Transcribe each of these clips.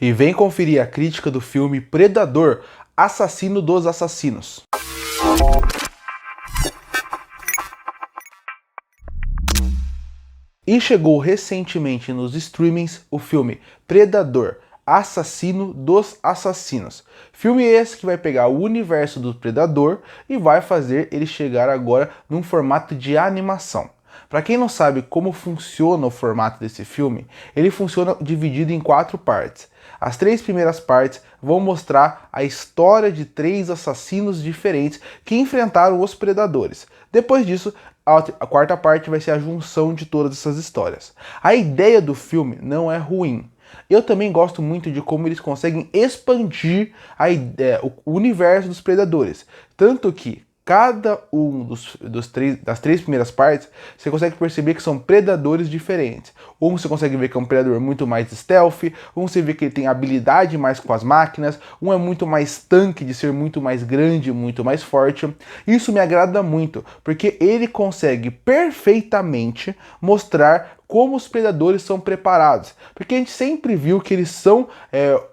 E vem conferir a crítica do filme Predador, Assassino dos Assassinos. E chegou recentemente nos streamings o filme Predador, Assassino dos Assassinos. Filme esse que vai pegar o universo do Predador e vai fazer ele chegar agora num formato de animação. Para quem não sabe como funciona o formato desse filme, ele funciona dividido em 4 partes. As 3 primeiras partes vão mostrar a história de 3 assassinos diferentes que enfrentaram os predadores. Depois disso, a quarta parte vai ser a junção de todas essas histórias. A ideia do filme não é ruim. Eu também gosto muito de como eles conseguem expandir o universo dos predadores. Tanto que cada um das 3 primeiras partes, você consegue perceber que são predadores diferentes. Um você consegue ver que é um predador muito mais stealth, um você vê que ele tem habilidade mais com as máquinas, um é muito mais tanque, de ser muito mais grande, muito mais forte. Isso me agrada muito, porque ele consegue perfeitamente mostrar como os predadores são preparados. Porque a gente sempre viu que eles são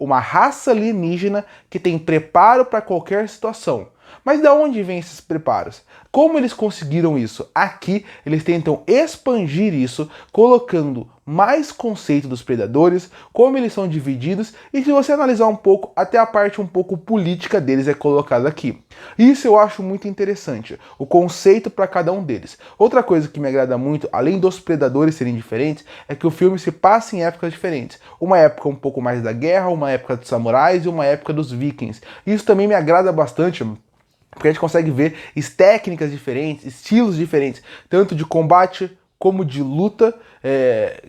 uma raça alienígena que tem preparo para qualquer situação. Mas de onde vêm esses preparos? Como eles conseguiram isso? Aqui eles tentam expandir isso, colocando mais conceito dos predadores, como eles são divididos, e se você analisar um pouco, até a parte um pouco política deles é colocada aqui. Isso eu acho muito interessante, o conceito para cada um deles. Outra coisa que me agrada muito, além dos predadores serem diferentes, é que o filme se passa em épocas diferentes. Uma época um pouco mais da guerra, uma época dos samurais e uma época dos vikings. Isso também me agrada bastante, porque a gente consegue ver técnicas diferentes, estilos diferentes, tanto de combate como de luta,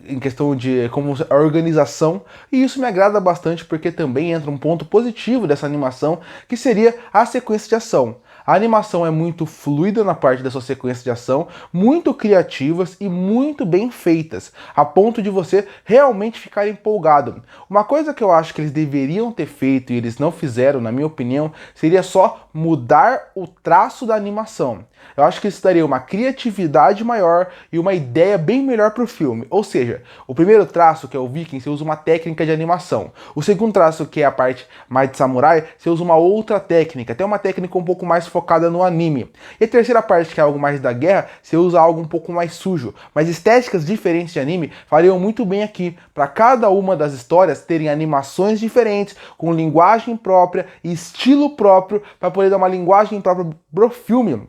em questão de como a organização, e isso me agrada bastante porque também entra um ponto positivo dessa animação, que seria a sequência de ação. A animação é muito fluida na parte da sua sequência de ação, muito criativas e muito bem feitas, a ponto de você realmente ficar empolgado. Uma coisa que eu acho que eles deveriam ter feito e eles não fizeram, na minha opinião, seria só mudar o traço da animação. Eu acho que isso daria uma criatividade maior e uma ideia bem melhor para o filme. Ou seja, o primeiro traço, que é o Viking, você usa uma técnica de animação. O segundo traço, que é a parte mais de samurai, você usa uma outra técnica, até uma técnica um pouco mais focada no anime. E a terceira parte, que é algo mais da guerra, você usa algo um pouco mais sujo. Mas estéticas diferentes de anime fariam muito bem aqui, para cada uma das histórias terem animações diferentes, com linguagem própria e estilo próprio, para poder dar uma linguagem própria pro filme,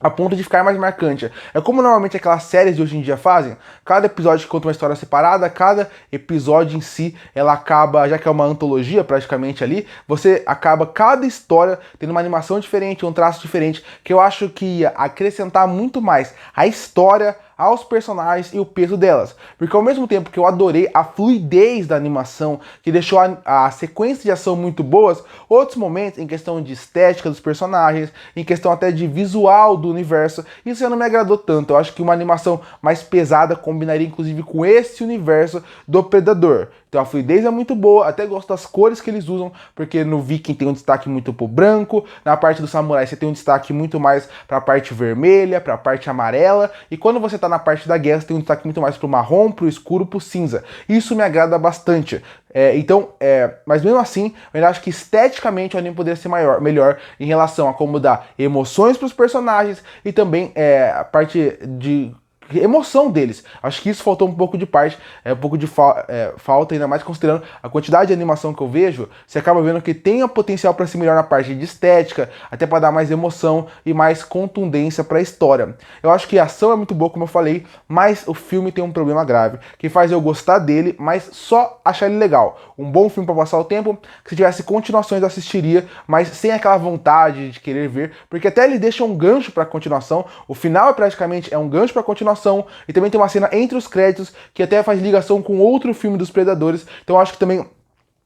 a ponto de ficar mais marcante. É como normalmente aquelas séries de hoje em dia fazem, cada episódio conta uma história separada, cada episódio em si, ela acaba, já que é uma antologia praticamente ali, você acaba cada história tendo uma animação diferente, um traço diferente, que eu acho que ia acrescentar muito mais a história aos personagens e o peso delas. Porque ao mesmo tempo que eu adorei a fluidez da animação, que deixou a sequência de ação muito boas, outros momentos, em questão de estética dos personagens, em questão até de visual do universo, isso já não me agradou tanto. Eu acho que uma animação mais pesada combinaria inclusive com esse universo do Predador. Então a fluidez é muito boa, até gosto das cores que eles usam, porque no Viking tem um destaque muito pro branco, na parte do Samurai você tem um destaque muito mais para a parte vermelha, para a parte amarela, e quando você tá na parte da guerra você tem um destaque muito mais pro marrom, pro escuro, pro cinza. Isso me agrada bastante. Mas mesmo assim, eu acho que esteticamente o anime poderia ser melhor em relação a como dar emoções para os personagens e também a parte de emoção deles. Acho que isso faltou um pouco de parte, um pouco de falta, ainda mais considerando a quantidade de animação que eu vejo, você acaba vendo que tem a potencial para ser melhor na parte de estética, até para dar mais emoção e mais contundência para a história. Eu acho que a ação é muito boa, como eu falei, mas o filme tem um problema grave, que faz eu gostar dele, mas só achar ele legal. Um bom filme para passar o tempo, que se tivesse continuações eu assistiria, mas sem aquela vontade de querer ver, porque até ele deixa um gancho para continuação, o final praticamente é um gancho para continuação, e também tem uma cena entre os créditos que até faz ligação com outro filme dos Predadores. Então eu acho que também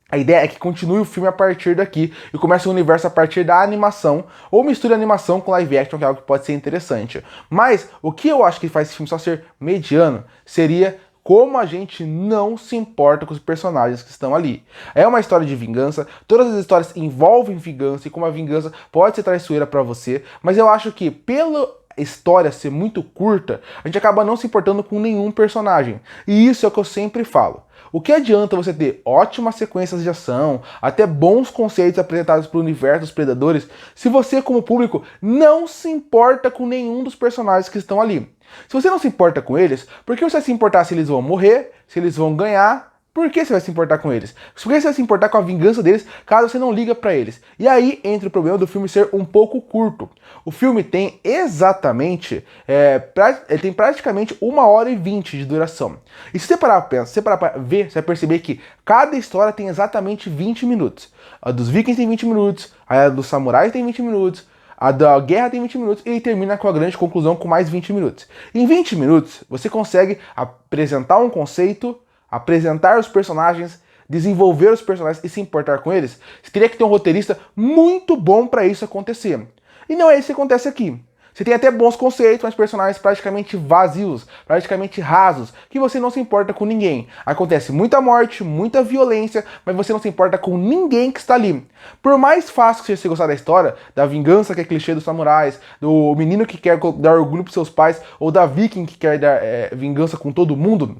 a ideia é que continue o filme a partir daqui e comece o universo a partir da animação, ou misture a animação com live action, que é algo que pode ser interessante. Mas o que eu acho que faz esse filme só ser mediano seria como a gente não se importa com os personagens que estão ali. É uma história de vingança, todas as histórias envolvem vingança, e como a vingança pode ser traiçoeira para você, mas eu acho que pela história ser muito curta, a gente acaba não se importando com nenhum personagem. E isso é o que eu sempre falo. O que adianta você ter ótimas sequências de ação, até bons conceitos apresentados pelo universo dos Predadores, se você, como público, não se importa com nenhum dos personagens que estão ali? Se você não se importa com eles, por que você vai se importar se eles vão morrer, se eles vão ganhar? Por que você vai se importar com eles? Por que você vai se importar com a vingança deles caso você não liga pra eles? E aí entra o problema do filme ser um pouco curto. O filme tem exatamente, ele tem praticamente 1h20 de duração. E se você parar pra pensar, se você parar pra ver, você vai perceber que cada história tem exatamente 20 minutos. A dos Vikings tem 20 minutos, a dos Samurais tem 20 minutos, a da guerra tem 20 minutos e termina com a grande conclusão com mais 20 minutos. Em 20 minutos, você consegue apresentar um conceito, apresentar os personagens, desenvolver os personagens e se importar com eles. Você teria que ter um roteirista muito bom para isso acontecer. E não é isso que acontece aqui. Você tem até bons conceitos, mas personagens praticamente vazios, praticamente rasos, que você não se importa com ninguém. Acontece muita morte, muita violência, mas você não se importa com ninguém que está ali. Por mais fácil que você gostar da história, da vingança que é clichê dos samurais, do menino que quer dar orgulho para seus pais, ou da viking que quer dar vingança com todo mundo,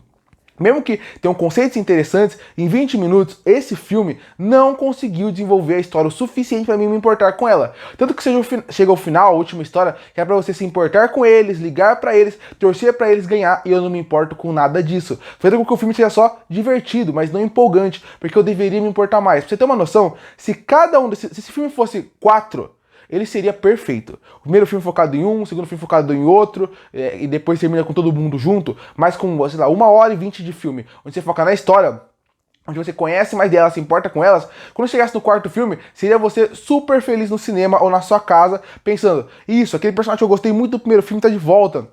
mesmo que tenham conceitos interessantes, em 20 minutos esse filme não conseguiu desenvolver a história o suficiente para mim me importar com ela. Tanto que chega ao final, a última história, que é para você se importar com eles, ligar para eles, torcer para eles ganhar, e eu não me importo com nada disso. Fazendo com que o filme seja só divertido, mas não empolgante, porque eu deveria me importar mais. Pra você ter uma noção, se esse filme fosse 4, ele seria perfeito. O primeiro filme focado em um, o segundo filme focado em outro, e depois termina com todo mundo junto, mas com, sei lá, 1h20 de filme, onde você foca na história, onde você conhece mais delas, se importa com elas. Quando chegasse no quarto filme, seria você super feliz no cinema ou na sua casa, pensando, isso, aquele personagem que eu gostei muito do primeiro filme tá de volta.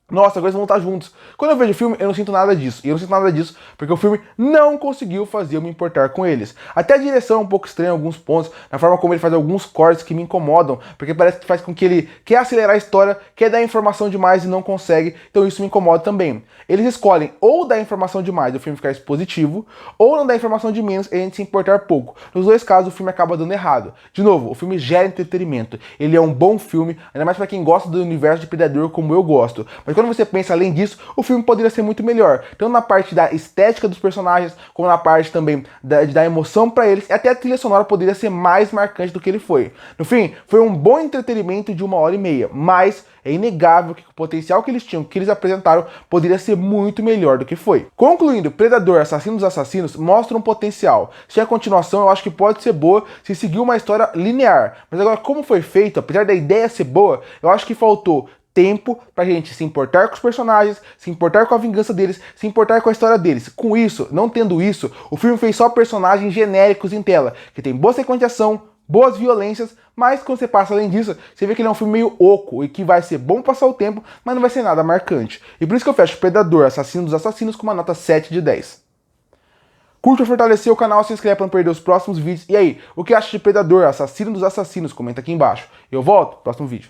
Nossa, agora eles vão estar juntos. Quando eu vejo o filme, eu não sinto nada disso. E eu não sinto nada disso porque o filme não conseguiu fazer eu me importar com eles. Até a direção é um pouco estranha em alguns pontos, na forma como ele faz alguns cortes que me incomodam, porque parece que faz com que ele quer acelerar a história, quer dar informação demais e não consegue, então isso me incomoda também. Eles escolhem ou dar informação demais e o filme ficar expositivo, ou não dar informação de menos e a gente se importar pouco. Nos dois casos, o filme acaba dando errado. De novo, o filme gera entretenimento. Ele é um bom filme, ainda mais para quem gosta do universo de Predador como eu gosto. Mas quando você pensa além disso, o filme poderia ser muito melhor. Tanto na parte da estética dos personagens, como na parte também de dar emoção para eles, e até a trilha sonora poderia ser mais marcante do que ele foi. No fim, foi um bom entretenimento de 1h30, mas é inegável que o potencial que eles tinham, que eles apresentaram, poderia ser muito melhor do que foi. Concluindo, Predador, Assassino dos Assassinos mostra um potencial. Se a continuação, eu acho que pode ser boa se seguir uma história linear. Mas agora, como foi feito, apesar da ideia ser boa, eu acho que faltou tempo pra gente se importar com os personagens, se importar com a vingança deles, se importar com a história deles. Com isso, não tendo isso, o filme fez só personagens genéricos em tela, que tem boa sequência de ação, boas violências, mas quando você passa além disso, você vê que ele é um filme meio oco e que vai ser bom passar o tempo, mas não vai ser nada marcante. E por isso que eu fecho Predador, Assassino dos Assassinos com uma nota 7 de 10. Curta, fortalecer o canal, se inscreve para não perder os próximos vídeos. E aí, o que acha de Predador, Assassino dos Assassinos? Comenta aqui embaixo. Eu volto no próximo vídeo.